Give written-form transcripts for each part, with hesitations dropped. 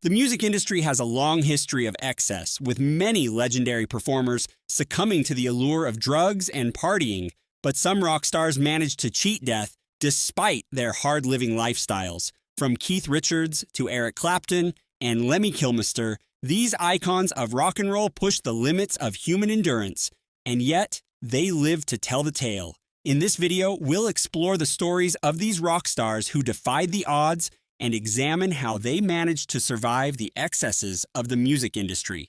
The music industry has a long history of excess, with many legendary performers succumbing to the allure of drugs and partying, but some rock stars managed to cheat death despite their hard-living lifestyles. From Keith Richards to Eric Clapton and Lemmy Kilmister, these icons of rock and roll pushed the limits of human endurance, and yet they lived to tell the tale. In this video, we'll explore the stories of these rock stars who defied the odds and examine how they managed to survive the excesses of the music industry.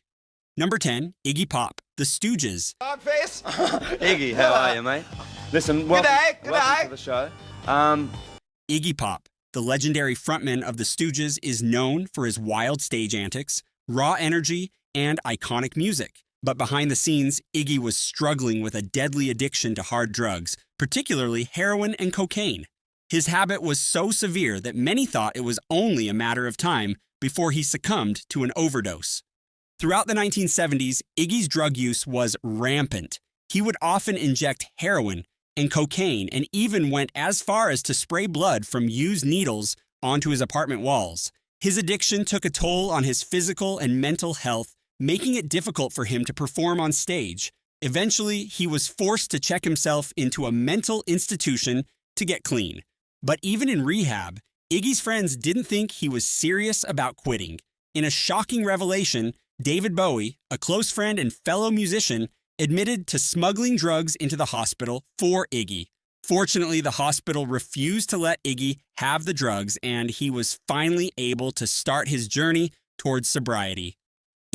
Number 10, Iggy Pop, The Stooges. Dogface. Iggy, how are you, mate? Listen, welcome to the show. Iggy Pop, the legendary frontman of The Stooges, is known for his wild stage antics, raw energy, and iconic music. But behind the scenes, Iggy was struggling with a deadly addiction to hard drugs, particularly heroin and cocaine. His habit was so severe that many thought it was only a matter of time before he succumbed to an overdose. Throughout the 1970s, Iggy's drug use was rampant. He would often inject heroin and cocaine and even went as far as to spray blood from used needles onto his apartment walls. His addiction took a toll on his physical and mental health, making it difficult for him to perform on stage. Eventually, he was forced to check himself into a mental institution to get clean. But even in rehab, Iggy's friends didn't think he was serious about quitting. In a shocking revelation, David Bowie, a close friend and fellow musician, admitted to smuggling drugs into the hospital for Iggy. Fortunately, the hospital refused to let Iggy have the drugs, and he was finally able to start his journey towards sobriety.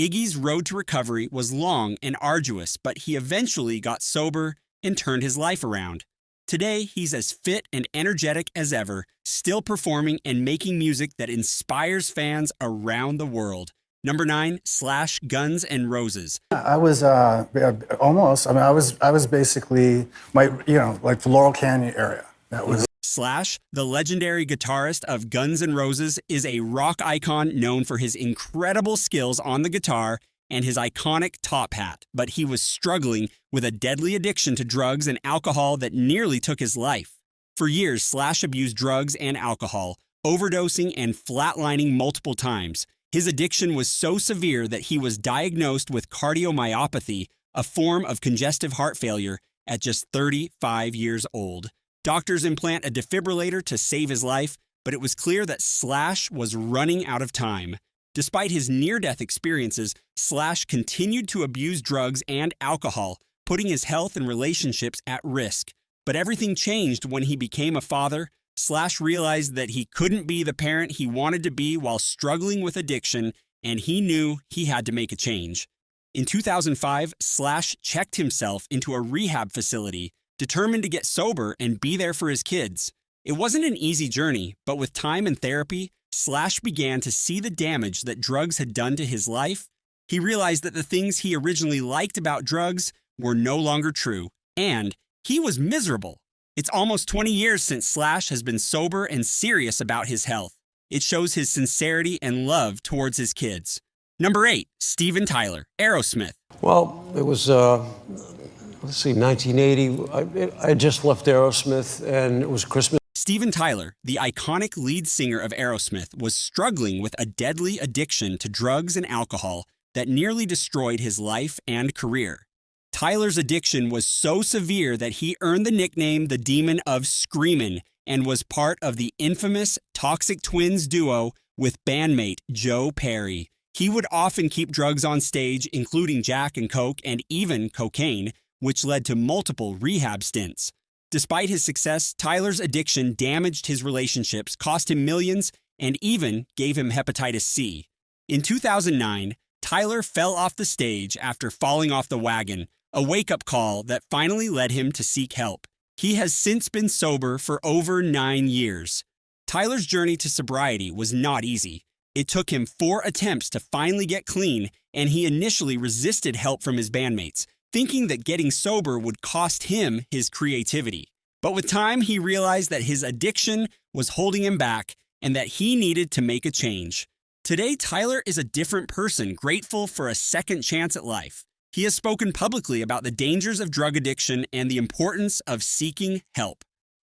Iggy's road to recovery was long and arduous, but he eventually got sober and turned his life around. Today, he's as fit and energetic as ever, still performing and making music that inspires fans around the world. Number 9, Slash, Guns N' Roses. I was almost. I was basically like the Laurel Canyon area. That was. Slash, the legendary guitarist of Guns N' Roses, is a rock icon known for his incredible skills on the guitar and his iconic top hat, but he was struggling with a deadly addiction to drugs and alcohol that nearly took his life. For years, Slash abused drugs and alcohol, overdosing and flatlining multiple times. His addiction was so severe that he was diagnosed with cardiomyopathy, a form of congestive heart failure, at just 35 years old. Doctors implant a defibrillator to save his life, but it was clear that Slash was running out of time. Despite his near-death experiences, Slash continued to abuse drugs and alcohol, putting his health and relationships at risk. But everything changed when he became a father. Slash realized that he couldn't be the parent he wanted to be while struggling with addiction, and he knew he had to make a change. In 2005, Slash checked himself into a rehab facility, determined to get sober and be there for his kids. It wasn't an easy journey, but with time and therapy, Slash began to see the damage that drugs had done to his life. He realized that the things he originally liked about drugs were no longer true, and he was miserable. It's almost 20 years since Slash has been sober and serious about his health. It shows his sincerity and love towards his kids. Number 8, Steven Tyler, Aerosmith. Well, it was, 1980. I just left Aerosmith, and it was Christmas. Steven Tyler, the iconic lead singer of Aerosmith, was struggling with a deadly addiction to drugs and alcohol that nearly destroyed his life and career. Tyler's addiction was so severe that he earned the nickname the Demon of Screamin' and was part of the infamous Toxic Twins duo with bandmate Joe Perry. He would often keep drugs on stage, including Jack and Coke and even cocaine, which led to multiple rehab stints. Despite his success, Tyler's addiction damaged his relationships, cost him millions, and even gave him hepatitis C. In 2009, Tyler fell off the stage after falling off the wagon, a wake-up call that finally led him to seek help. He has since been sober for over 9 years. Tyler's journey to sobriety was not easy. It took him 4 attempts to finally get clean, and he initially resisted help from his bandmates, thinking that getting sober would cost him his creativity. But with time, he realized that his addiction was holding him back and that he needed to make a change. Today, Tyler is a different person, grateful for a second chance at life. He has spoken publicly about the dangers of drug addiction and the importance of seeking help.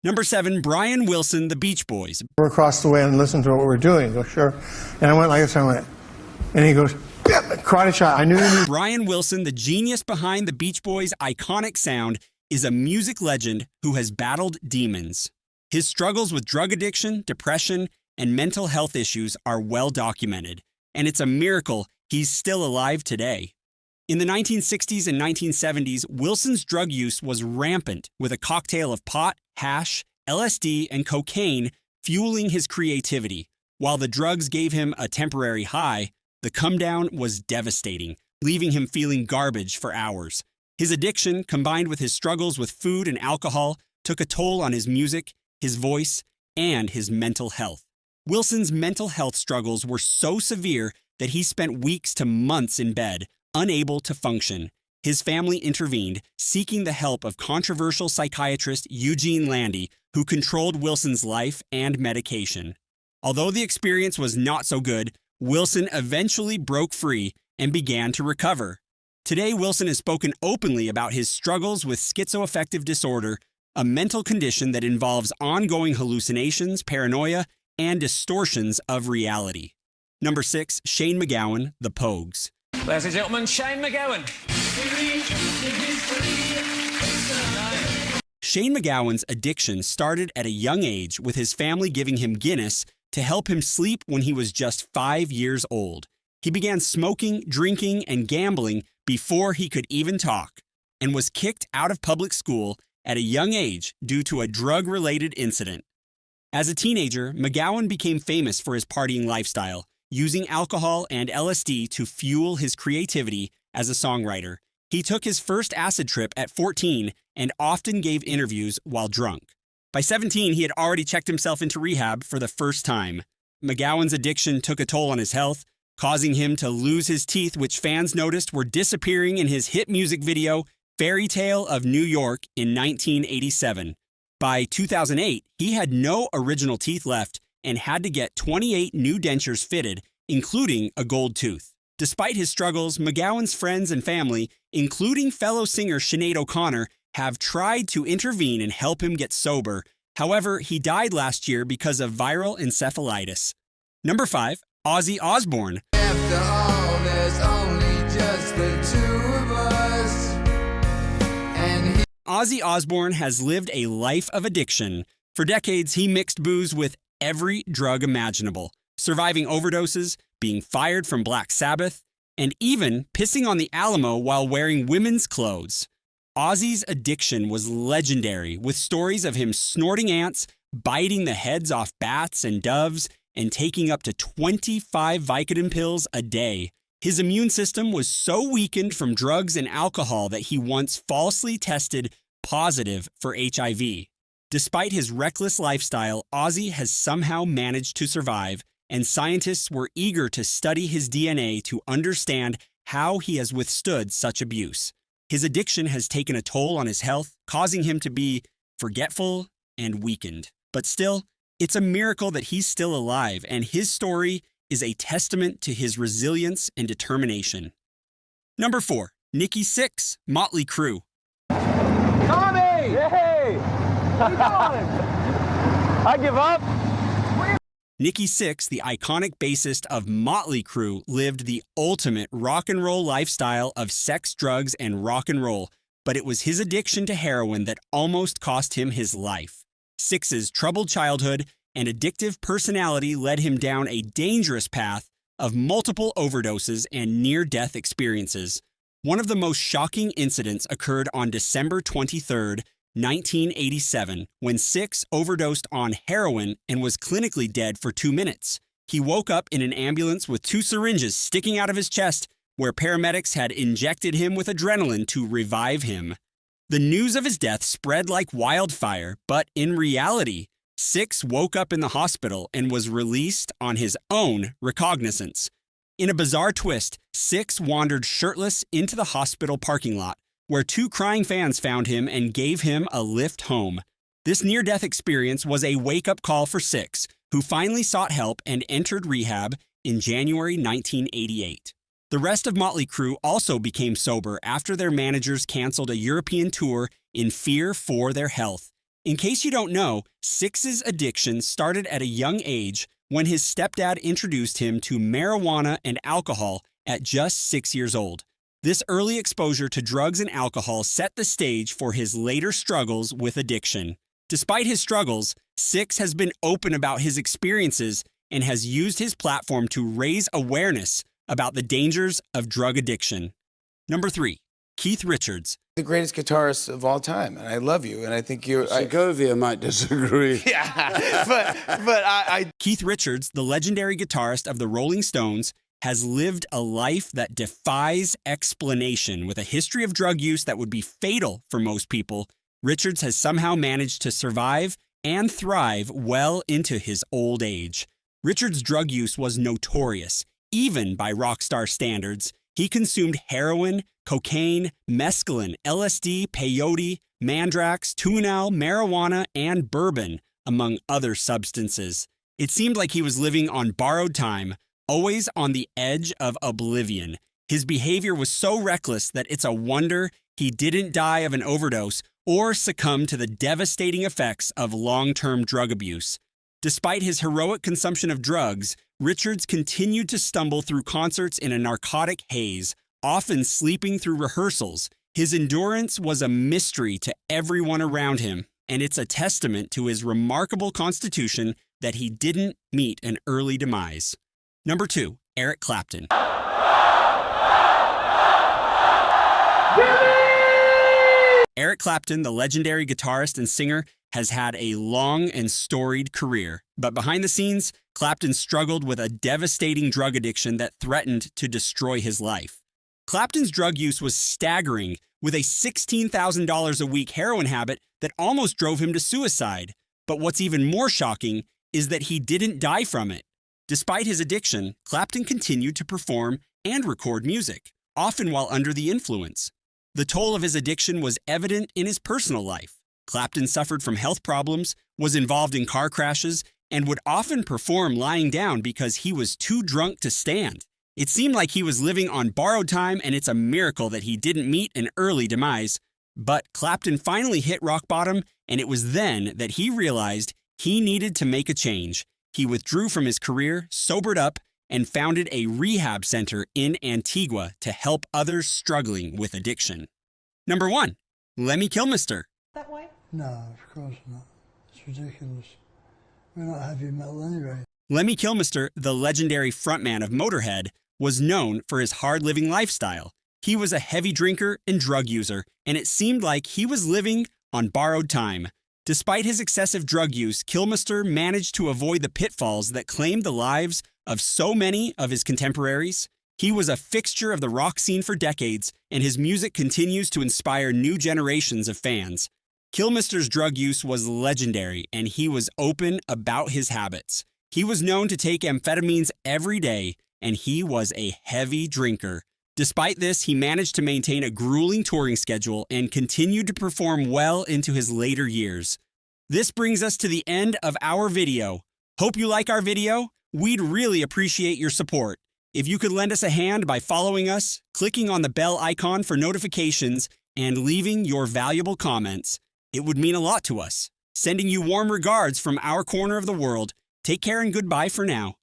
Number 7, Brian Wilson, The Beach Boys. We're across the way and listen to what we're doing. Go, sure. And I went like this, I went, and he goes, yeah, karate shot. I knew he knew. Brian Wilson, the genius behind the Beach Boys' iconic sound, is a music legend who has battled demons. His struggles with drug addiction, depression, and mental health issues are well documented, and it's a miracle he's still alive today. In the 1960s and 1970s, Wilson's drug use was rampant, with a cocktail of pot, hash, LSD, and cocaine fueling his creativity. While the drugs gave him a temporary high, the come down was devastating, leaving him feeling garbage for hours. His addiction, combined with his struggles with food and alcohol, took a toll on his music, his voice, and his mental health. Wilson's mental health struggles were so severe that he spent weeks to months in bed, unable to function. His family intervened, seeking the help of controversial psychiatrist Eugene Landy, who controlled Wilson's life and medication. Although the experience was not so good, Wilson eventually broke free and began to recover. Today, Wilson has spoken openly about his struggles with schizoaffective disorder, a mental condition that involves ongoing hallucinations, paranoia, and distortions of reality. Number 6, Shane MacGowan, The Pogues. Ladies and gentlemen, Shane MacGowan. Shane MacGowan's addiction started at a young age, with his family giving him Guinness to help him sleep when he was just 5 years old. He began smoking, drinking, and gambling before he could even talk, and was kicked out of public school at a young age due to a drug-related incident. As a teenager, MacGowan became famous for his partying lifestyle, using alcohol and LSD to fuel his creativity as a songwriter. He took his first acid trip at 14 and often gave interviews while drunk. By 17, he had already checked himself into rehab for the first time. MacGowan's addiction took a toll on his health, causing him to lose his teeth, which fans noticed were disappearing in his hit music video, Fairy Tale of New York, in 1987. By 2008, he had no original teeth left and had to get 28 new dentures fitted, including a gold tooth. Despite his struggles, MacGowan's friends and family, including fellow singer Sinead O'Connor, have tried to intervene and help him get sober. However, he died last year because of viral encephalitis. Number 5, Aussie Osborne. After all, there's only just the two of us. And Aussie Osborne has lived a life of addiction. For decades, he mixed booze with every drug imaginable, surviving overdoses, being fired from Black Sabbath, and even pissing on the Alamo while wearing women's clothes. Ozzie's addiction was legendary, with stories of him snorting ants, biting the heads off bats and doves, and taking up to 25 Vicodin pills a day. His immune system was so weakened from drugs and alcohol that he once falsely tested positive for HIV. Despite his reckless lifestyle, Ozzie has somehow managed to survive, and scientists were eager to study his DNA to understand how he has withstood such abuse. His addiction has taken a toll on his health, causing him to be forgetful and weakened. But still, it's a miracle that he's still alive, and his story is a testament to his resilience and determination. Number 4, Nikki Sixx, Motley Crue. Tommy! Hey! What are you doing? I give up. Nikki Sixx, the iconic bassist of Motley Crue, lived the ultimate rock and roll lifestyle of sex, drugs, and rock and roll, but it was his addiction to heroin that almost cost him his life. Sixx's troubled childhood and addictive personality led him down a dangerous path of multiple overdoses and near-death experiences. One of the most shocking incidents occurred on December 23rd, 1987, when Sixx overdosed on heroin and was clinically dead for 2 minutes. He woke up in an ambulance with 2 syringes sticking out of his chest, where paramedics had injected him with adrenaline to revive him. The news of his death spread like wildfire, but in reality, Sixx woke up in the hospital and was released on his own recognizance. In a bizarre twist, Sixx wandered shirtless into the hospital parking lot, where 2 crying fans found him and gave him a lift home. This near-death experience was a wake-up call for Sixx, who finally sought help and entered rehab in January 1988. The rest of Motley Crue also became sober after their managers canceled a European tour in fear for their health. In case you don't know, Sixx's addiction started at a young age when his stepdad introduced him to marijuana and alcohol at just 6 years old. This early exposure to drugs and alcohol set the stage for his later struggles with addiction. Despite his struggles, Sixx has been open about his experiences and has used his platform to raise awareness about the dangers of drug addiction. Number 3, Keith Richards. The greatest guitarist of all time, and I love you, and I think you're... Segovia might disagree. Yeah, but I... Keith Richards, the legendary guitarist of the Rolling Stones, has lived a life that defies explanation. With a history of drug use that would be fatal for most people, Richards has somehow managed to survive and thrive well into his old age. Richards' drug use was notorious, even by rock star standards. He consumed heroin, cocaine, mescaline, LSD, peyote, mandrax, tunal, marijuana, and bourbon, among other substances. It seemed like he was living on borrowed time, always on the edge of oblivion. His behavior was so reckless that it's a wonder he didn't die of an overdose or succumb to the devastating effects of long-term drug abuse. Despite his heroic consumption of drugs, Richards continued to stumble through concerts in a narcotic haze, often sleeping through rehearsals. His endurance was a mystery to everyone around him, and it's a testament to his remarkable constitution that he didn't meet an early demise. Number 2, Eric Clapton. Eric Clapton, the legendary guitarist and singer, has had a long and storied career. But behind the scenes, Clapton struggled with a devastating drug addiction that threatened to destroy his life. Clapton's drug use was staggering, with a $16,000 a week heroin habit that almost drove him to suicide. But what's even more shocking is that he didn't die from it. Despite his addiction, Clapton continued to perform and record music, often while under the influence. The toll of his addiction was evident in his personal life. Clapton suffered from health problems, was involved in car crashes, and would often perform lying down because he was too drunk to stand. It seemed like he was living on borrowed time, and it's a miracle that he didn't meet an early demise. But Clapton finally hit rock bottom, and it was then that he realized he needed to make a change. He withdrew from his career, sobered up, and founded a rehab center in Antigua to help others struggling with addiction. Number 1, Lemmy Kilmister. That way? No, of course not. It's ridiculous. We're not heavy metal anyway. Lemmy Kilmister, the legendary frontman of Motorhead, was known for his hard-living lifestyle. He was a heavy drinker and drug user, and it seemed like he was living on borrowed time. Despite his excessive drug use, Kilmister managed to avoid the pitfalls that claimed the lives of so many of his contemporaries. He was a fixture of the rock scene for decades, and his music continues to inspire new generations of fans. Kilmister's drug use was legendary, and he was open about his habits. He was known to take amphetamines every day, and he was a heavy drinker. Despite this, he managed to maintain a grueling touring schedule and continued to perform well into his later years. This brings us to the end of our video. Hope you like our video. We'd really appreciate your support. If you could lend us a hand by following us, clicking on the bell icon for notifications, and leaving your valuable comments, it would mean a lot to us. Sending you warm regards from our corner of the world. Take care and goodbye for now.